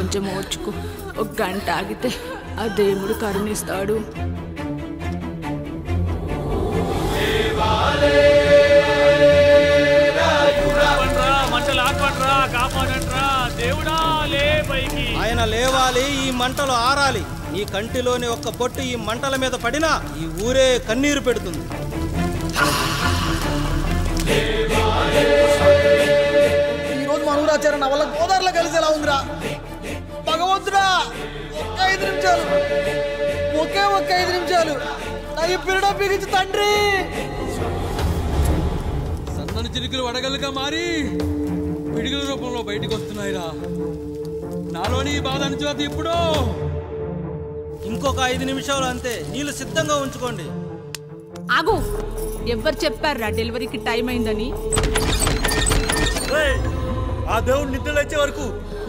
కొంచెం ఓర్చుకో. ఒక గంట ఆగితే ఆ దేవుడు కరుణిస్తాడు. ఆయన లేవాలి, ఈ మంటలు ఆరాలి. ఈ కంటిలోని ఒక్క పొట్టు ఈ మంటల మీద పడినా ఈ ఊరే కన్నీరు పెడుతుంది. ఈరోజు మన ఊరాచారం నా వల్ల గోదావరిలో కలిసేలా ఉందిరా. భగవంతుడా, ఒక్క 5 నిమిషాలు, ఒక్క 5 నిమిషాలు నా ఈ పిల్లడ బిగించి తండ్రి. సన్నని చిలుకలు వడగలుగా మారి పిడుగుల రూపంలో బయటకు వస్తున్నాయిరా. నాలోని బాధ అనిచోది. ఇప్పుడు ఇంకొక 5 నిమిషాలు అంతే. నీళ్ళు సిద్ధంగా ఉంచుకోండి. ఆగు, ఎవరు చెప్పారా డెలివరీకి టైం అయిందని? ఆ దేవుడు నిద్ర లేచే వరకు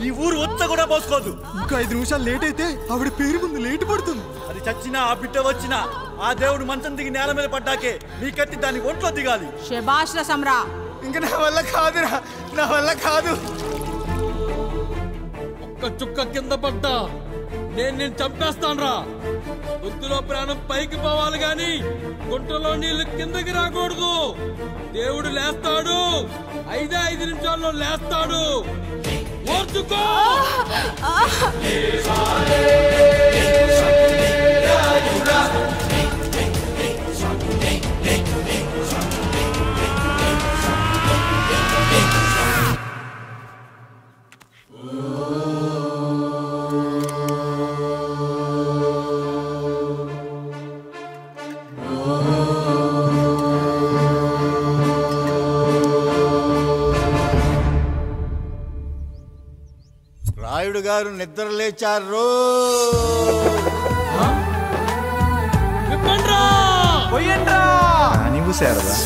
ఈ ఊరు ఒత్త కూడా పోసుకోదు. ఇంకా 5 నిమిషాలు లేట్ అయితే ఆవిడ పేరు ముందు లేట్ పడుతుంది. అది చచ్చినా ఆ బిడ్డ వచ్చినా ఆ దేవుడు మంచం దిగి నేల మీద పడ్డాకే నీ కత్తి దాని ఒంట్లో దిగాలి. శభాష్ రా సమ్రా. ఇంకా నా వల్ల కాదురా, నా వల్ల కాదు. ఒక్క చుక్క కింద పడ్డా నేను చంపేస్తాను రా. గొంతులో ప్రాణం పైకి పోవాలి గాని గుంటలో నీళ్లు కిందకి రాకూడదు. దేవుడు లేస్తాడు, 5 నిమిషాల్లో లేస్తాడు. ఓర్చుకో. రాయుడు గారు నిద్ర లేచారు. నువ్వు శారదా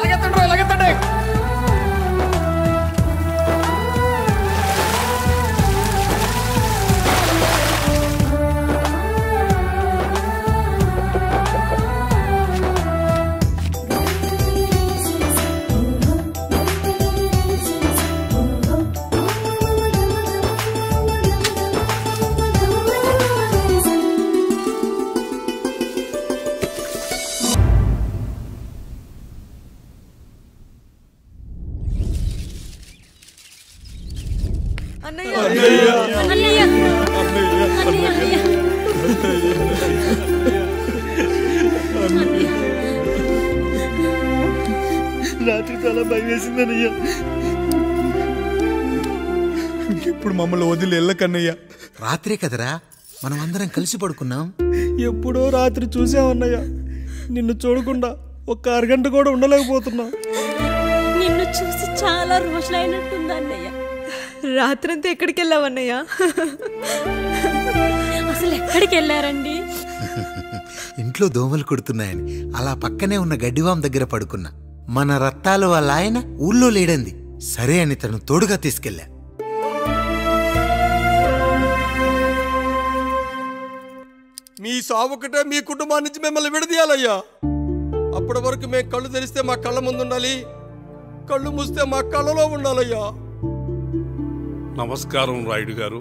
లగెత్తండి. రాత్రి చాలా భయం వేసిందనయ్యా. ఇప్పుడు మమ్మల్ని వదిలి వెళ్ళకన్నయ్యా. రాత్రే కదరా మనం అందరం కలిసి పడుకున్నాం. ఎప్పుడో రాత్రి చూసామన్నయ్యా. నిన్ను చూడకుండా ఒక్క అరగంట కూడా ఉండలేకపోతున్నా. నిన్ను చూసి చాలా రోజులైనట్టుంది అన్నయ్య. రాత్రంతా ఎక్కడికి వెళ్ళావన్నయ్యా? అసలు ఎక్కడికి వెళ్ళారండి? ఇంట్లో దోమలు కుడుతున్నాయని అలా పక్కనే ఉన్న గడ్డివాం దగ్గర పడుకున్నా. మన రత్తాలు వాళ్ళ ఆయన ఊళ్ళో లేడంది. సరే అని తను తోడుగా తీసుకెళ్ళా. మీ సావుకటే మీ కుటుంబాన్ని నుంచి మిమ్మల్ని విడదీయాలయ్యా. అప్పటి వరకు మేము కళ్ళు తెరిస్తే మా కళ్ళ ముందు ఉండాలి, కళ్ళు మూస్తే మా కళ్ళలో ఉండాలయ్యా. నమస్కారం రాయుడు గారు.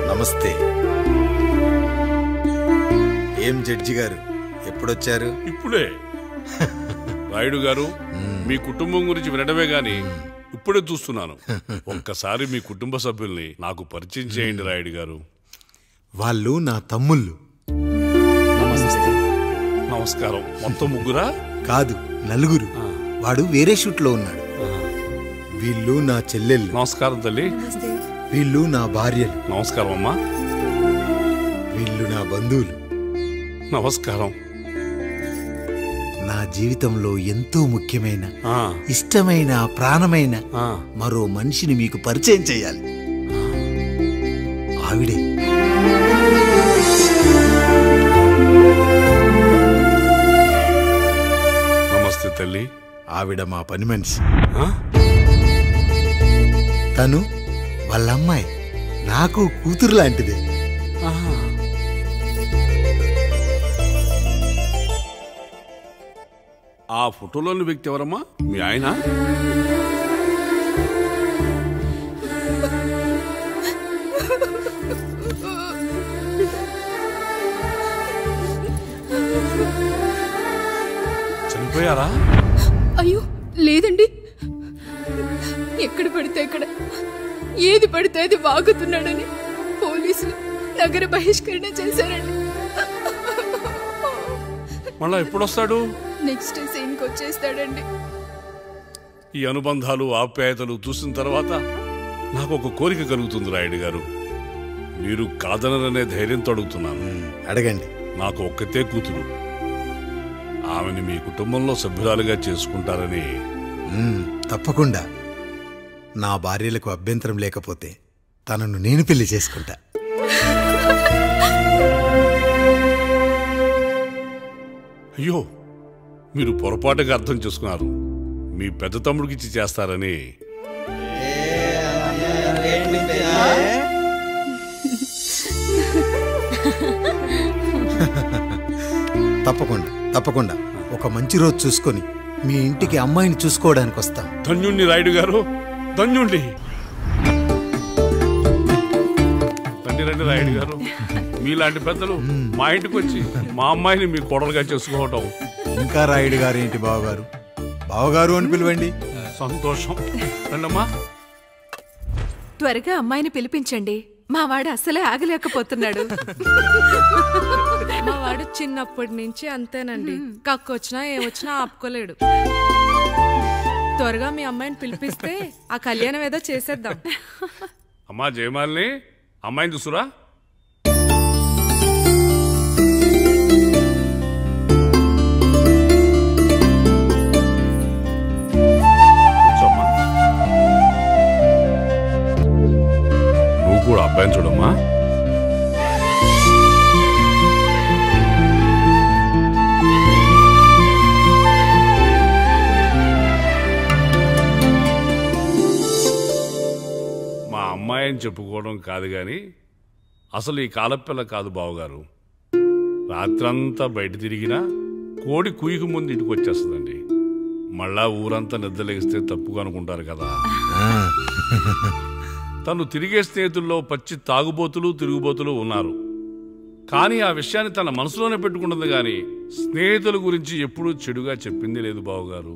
నమస్తే. ఏం జడ్జి గారు ఎప్పుడొచ్చారు? ఇప్పుడే. రాయుడు గారు, మీ కుటుంబం గురించి వినడమే గాని ఇప్పుడే చూస్తున్నాను. ఒక్కసారి మీ కుటుంబ సభ్యుల్ని నాకు పరిచయం చేయండి రాయుడు గారు. వాళ్ళు నా తమ్ముళ్ళు. నమస్కారం. మొత్తం ముగ్గురా? కాదు, నలుగురు. వాడు వేరే షూట్లో ఉన్నాడు. వీళ్ళు నా చెల్లెళ్ళు. నమస్కారం తల్లి. వీళ్ళు నా భార్యలు. నమస్కారం అమ్మా. వీళ్ళు నా బంధువులు. నమస్కారం. నా జీవితంలో ఎంతో ముఖ్యమైన, ఇష్టమైన, ప్రాణమైన మరో మనిషిని మీకు పరిచయం చేయాలి. ఆవిడే. నమస్తే తల్లి. ఆవిడ మా పని మనిషి. తను వాళ్ళ అమ్మాయి. నాకు కూతురు లాంటిదే. ఆ ఫోటోలోని వ్యక్తి ఎవరమ్మా? మీ ఆయన? చనిపోయారా? అయ్యో లేదండి, ఎక్కడ పడితే అక్కడ ఏది పడితే అది వాగుతున్నాడని పోలీసులు నగర బహిష్కరణ చేశారండి. మళ్ళా ఎప్పుడొస్తాడు? నెక్స్ట్ సీన్కి వచ్చేస్తాడండి. ఈ అనుబంధాలు ఆప్యాయతలు చూసిన తర్వాత నాకు ఒక కోరిక కలుగుతుంది రాయుడు గారు. మీరు కాదనరనే ధైర్యంతో అడుగుతున్నాను. అడగండి. నాకు ఒక్కతే కూతురు. ఆమెని మీ కుటుంబంలో సభ్యురాలుగా చేసుకుంటారని. తప్పకుండా. నా భార్యలకు అభ్యంతరం లేకపోతే తనను నేను పెళ్లి చేసుకుంటా. అయ్యో, మీరు పొరపాటుగా అర్థం చేసుకున్నారు. మీ పెద్ద తమ్ముడికిచ్చి చేస్తారని. తప్పకుండా తప్పకుండా ఒక మంచి రోజు చూసుకొని మీ ఇంటికి అమ్మాయిని చూసుకోవడానికి వస్తాం. ధన్యుణ్ణి రాయుడు గారు, ధన్యుణ్ణి. రండి రాయుడు గారు, మీలాంటి పెద్దలు మా ఇంటికి వచ్చి మా అమ్మాయిని మీ కోడలుగా చేసుకోవటం. ఇంకా రాయుడు గారు ఏంటి బావగారు? బావగారు అని పిలవండి. సంతోషం. రండమ్మా. త్వరగా అమ్మాయిని పిలిపించండి. మా వాడు అసలే ఆగలేకపోతున్నాడు. మా వాడు చిన్నప్పటి నుంచి అంతేనండి, కక్కొచ్చినా ఏమొచ్చినా ఆపుకోలేడు. త్వరగా మీ అమ్మాయిని పిలిపిస్తే ఆ కళ్యాణం ఏదో చేసేద్దాం. అమ్మా జయమాలిని, అమ్మాయిని చూసురా. నువ్వు కూడా అబ్బాయిని చూడమ్మా. మా అమ్మాయి అని చెప్పుకోవడం కాదు గాని అసలు ఈ కాలపిల్ల కాదు బావగారు. రాత్రంతా బయట తిరిగినా కోడి కుయ్యకు ముందు ఇంటికి వచ్చేస్తుందండి. మళ్ళా ఊరంతా నిద్రలేగిస్తే తప్పుగా అనుకుంటారు కదా. తను తిరిగే స్నేహితుల్లో పచ్చి తాగుబోతులు తిరుగుబోతులు ఉన్నారు. కానీ ఆ విషయాన్ని తన మనసులోనే పెట్టుకుంటుంది గాని స్నేహితుల గురించి ఎప్పుడూ చెడుగా చెప్పింది లేదు బావగారు.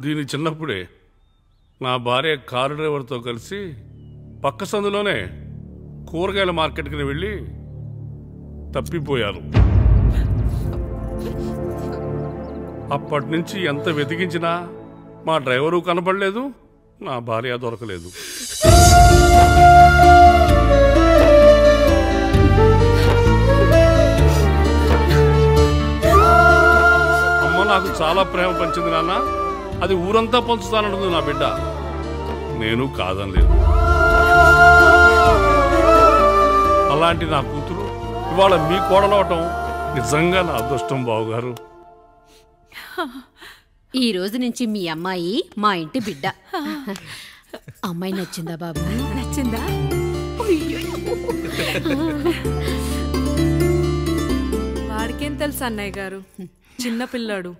దీని చిన్నప్పుడే నా భార్య కారు డ్రైవర్తో కలిసి పక్క సందులోనే కూరగాయల మార్కెట్కి వెళ్ళి తప్పిపోయారు. అప్పటి నుంచి ఎంత వెతికించినా మా డ్రైవరు కనపడలేదు, నా భార్య దొరకలేదు. అమ్మ నాకు చాలా ప్రేమ పంచింది నాన్న, అది ఊరంతా పంచుతానంటుంది నా బిడ్డ. నేను కాదనలేదు. అలాంటి నా కూతురు ఇవాళ మీ కోడలవటం నిజంగా నా అదృష్టం బావగారు. ఈ రోజు నుంచి మీ అమ్మాయి మా ఇంటి బిడ్డ. అమ్మాయి నచ్చిందా బాబు? నచ్చిందా? వాడికేం తెలుసు అన్నయ్య గారు, చిన్న పిల్లాడు.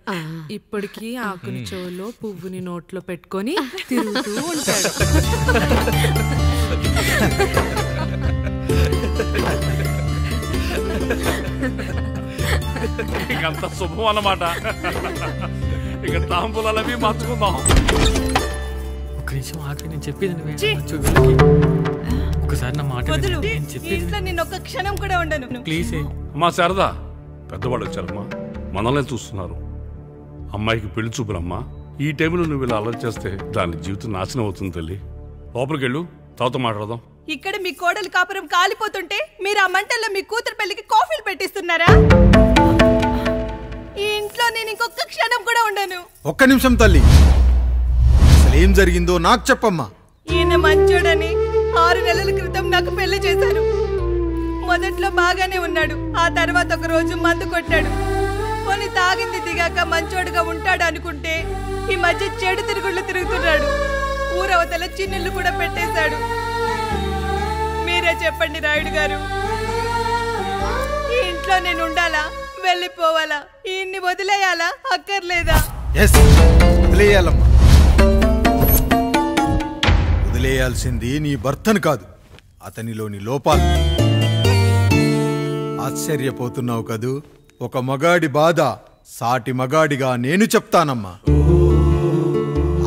ఇప్పటికీ ఆకుని చెవులో పువ్వుని నోట్లో పెట్టుకొని తిరుగుతూ ఉంటాడు. ఇకంత శుభం అన్నమాట. ఇక తాంబూలవి మార్చుకుందాం. ఒక్క నిమిషం ఆగి, నేను చెప్పేది ఒకసారి నా మాట ఒక్క క్షణం కూడా ఉండను. ప్లీజ్. అమ్మా శారదా, పెద్దవాళ్ళు వచ్చారమ్మా, మనల్ని చూస్తున్నారు. అమ్మాయికి పెళ్లి చూపులమ్మా. ఈ టైంలో నువ్వు ఇలా అలర్ట్ చేస్తే దాని జీవితం నాశనం అవుతుంది తల్లి. లోపలికి వెళ్ళు, తర్వాత మాట్లాడదాం. ఇక్కడ మీ కోడలు కాపురం కాలిపోతుంటే మీరు ఆ మంటల్లో మీ కూతురు పెళ్లికి కాఫీలు పెట్టిస్తున్నారా? ఈ ఇంట్లో నేను ఇంకొక క్షణం కూడా ఉండను. ఒక్క నిమిషం తల్లి, అసలేం జరిగిందో నాకు చెప్పమ్మా. ఈయన మంచోడని 6 నెలల క్రితం నాకు పెళ్లి చేశారు. మొదట్లో బాగానే ఉన్నాడు, ఆ తర్వాత ఒక రోజు మందు కొట్టాడు. పోనీ తాగింది దిగాక మంచోడుగా ఉంటాడు అనుకుంటే ఈ మధ్య చెడు తిరుగుళ్ళు తిరుగుతున్నాడు. ఊరవతల చిన్నుళ్ళు కూడా పెట్టేశాడు. మీరే చెప్పండి రాయుడు గారు, ఈ ఇంట్లో నేను ఉండాలా వెళ్ళిపోవాలా? ఈయన్ని వదిలేయాలా అక్కర్లేదా? ఎస్, వదిలేయాలమ్మా. వదిలేయాల్సింది నీ భర్తను కాదు, అతనిలోని లోపాలు. ఆశ్చర్యపోతున్నావు కదూ? ఒక మగాడి బాధ సాటి మగాడిగా నేను చెప్తానమ్మా.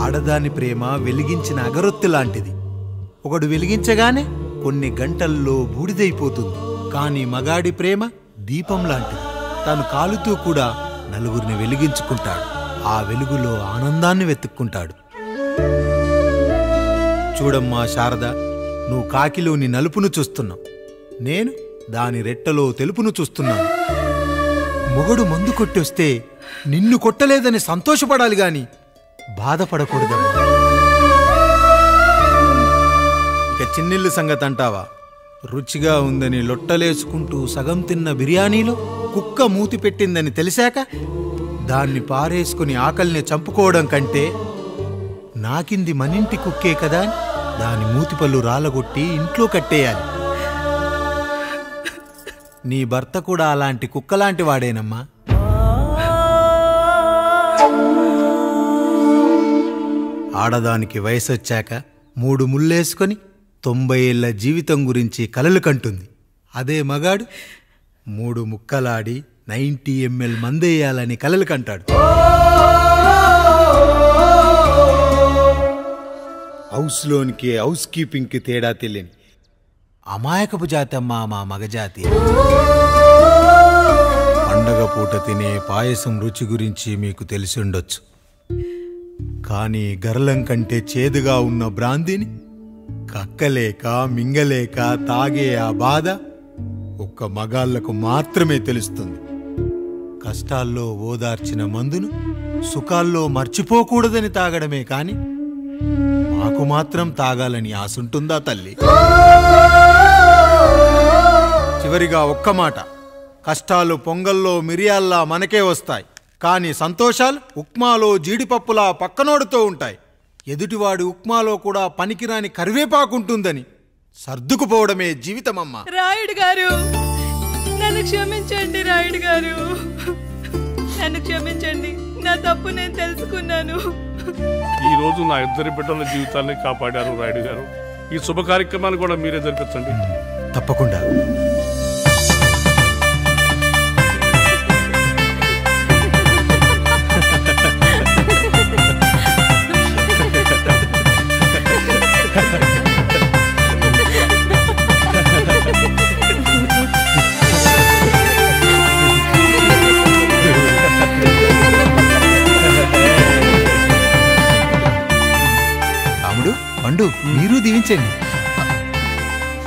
ఆడదాని ప్రేమ వెలిగించిన అగరొత్తి లాంటిది. ఒకడు వెలిగించగానే కొన్ని గంటల్లో బూడిదైపోతుంది. కానీ మగాడి ప్రేమ దీపం లాంటిది. తాను కాలుతూ కూడా నలుగురిని వెలిగించుకుంటాడు. ఆ వెలుగులో ఆనందాన్ని వెతుక్కుంటాడు. చూడమ్మా శారద, నువ్వు కాకిలోని నలుపును చూస్తున్నావు, నేను దాని రెట్టలో తెలుపును చూస్తున్నాను. మొగడు మందు కొట్టొస్తే నిన్ను కొట్టలేదని సంతోషపడాలి గాని బాధపడకూడదమ్మా. ఇక చిన్నిల్లు సంగతి అంటావా? రుచిగా ఉందని లొట్టలేసుకుంటూ సగం తిన్న బిర్యానీలో కుక్క మూతి పెట్టిందని తెలిసాక దాన్ని పారేసుకుని ఆకలిని చంపుకోవడం కంటే నాకింది మనింటి కుక్కే కదా దాని మూతిపళ్ళు రాలగొట్టి ఇంట్లో కట్టేయాలి. నీ భర్త కూడా అలాంటి కుక్కలాంటి వాడేనమ్మా. ఆడదానికి వయసొచ్చాక 3 ముళ్ళేసుకొని 90 ఏళ్ల జీవితం గురించి కలలు కంటుంది. అదే మగాడు 3 ముక్కలాడి 90 ml మందేయాలని కలలు కంటాడు. హౌస్లోనికి హౌస్ కీపింగ్కి తేడా తెలియని అమాయకపు జాతి అమ్మా మా మగజాతి. పండగ పూట తినే పాయసం రుచి గురించి మీకు తెలిసి ఉండొచ్చు. కానీ గర్లం కంటే చేదుగా ఉన్న బ్రాందీని కక్కలేక మింగలేక తాగే ఆ బాధ ఒక్క మగాళ్లకు మాత్రమే తెలుస్తుంది. కష్టాల్లో ఓదార్చిన మందును సుఖాల్లో మర్చిపోకూడదని తాగడమే కాని మాకు మాత్రం తాగాలని ఆశుంటుందా తల్లి? చివరిగా ఒక్క మాట, కష్టాలు పొంగల్లో మిరియాల్లా మనకే వస్తాయి, కానీ సంతోషాలు ఉప్మాలో జీడిపప్పులా పక్కనోడుతో ఉంటాయి. ఎదుటివాడి ఉప్మాలో కూడా పనికిరాని కరివేపాకుంటుందని సర్దుకుపోవడమే జీవితమమ్మా. రాయుడు గారు, నన్ను క్షమించండి. రాయుడు గారు, నన్ను క్షమించండి. నా తప్పు నేను తెలుసుకున్నాను. ఈ రోజు నా 2 బిడ్డల జీవితాన్ని కాపాడారు రాయుడు గారు. ఈ శుభ కార్యక్రమాన్ని కూడా మీరే జరిపించండి. తప్పకుండా. పండు, మీరు దీవించండి.